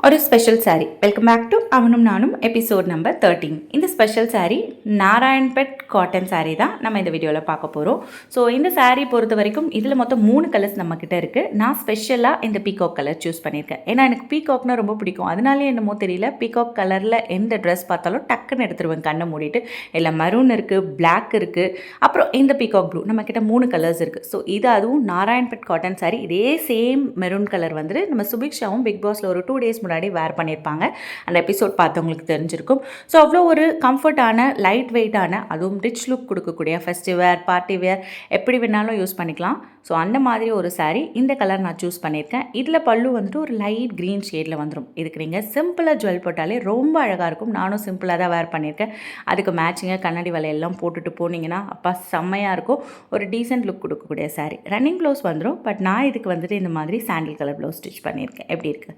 ஒரு special sari. Welcome back to அவனும் நானும் எபிசோட் நம்பர் 13. இந்த ஸ்பெஷல் சாரீ நாராயண்பேட் காட்டன் சாரீ தான் நம்ம இந்த வீடியோவில் பார்க்க போகிறோம். ஸோ இந்த சாரீ பொறுத்த வரைக்கும் இதில் மொத்தம் 3 கலர்ஸ் நம்மக்கிட்ட இருக்குது. நான் ஸ்பெஷலாக இந்த பீகாக் கலர் சூஸ் பண்ணியிருக்கேன். ஏன்னா எனக்கு பீகாக்னா ரொம்ப பிடிக்கும். அதனாலே என்னமோ தெரியல, பீகாக் கலரில் எந்த ட்ரெஸ் பார்த்தாலும் டக்குன்னு எடுத்துருவேன் கண்ணை மூடிட்டு. இல்லை மெரூன் இருக்குது, பிளாக் இருக்குது, அப்புறம் இந்த பீகாக் ப்ளூ. நம்மக்கிட்ட 3 கலர்ஸ் இருக்குது. ஸோ இது அதுவும் நாராயண்பேட் காட்டன் சாரீ. இதே சேம் மெரூன் கலர் வந்துட்டு நம்ம சுபிக்ஷாவும் பிக் பாஸில் ஒரு 2 டேஸ் முன்னாடி வேர் பண்ணியிருப்பாங்க. அந்த எபிசோட் பார்த்தவங்களுக்கு தெரிஞ்சிருக்கும். ஸோ அவ்வளோ ஒரு கம்ஃபர்ட்டான, லைட் வெயிட்டான, அதுவும் ரிச் லுக் கொடுக்கக்கூடிய ஃபெஸ்டிவ் வேர், பார்ட்டி வேர் எப்படி வேணாலும் யூஸ் பண்ணிக்கலாம். ஸோ அந்த மாதிரி ஒரு சாரீ. இந்த கலர் நான் சூஸ் பண்ணியிருக்கேன். இதில் பல்லு வந்துட்டு ஒரு லைட் க்ரீன் ஷேடில் வந்துடும். இதுக்கு நீங்கள் சிம்பிளாக ஜுவல் போட்டாலே ரொம்ப அழகாக இருக்கும். நானும் சிம்பிளாக தான் வேர் பண்ணியிருக்கேன். அதுக்கு மேட்சிங்காக கண்ணாடி வலையெல்லாம் போட்டுட்டு போனீங்கன்னா அப்பா செம்மையாக இருக்கும். ஒரு டீசென்ட் லுக் கொடுக்கக்கூடிய சாரீ. ரன்னிங் ப்ளவுஸ் வந்துடும். பட் நான் இதுக்கு வந்துட்டு இந்த மாதிரி சாண்டில் கலர் ப்ளவுஸ் ஸ்டிச் பண்ணியிருக்கேன். எப்படி இருக்குது?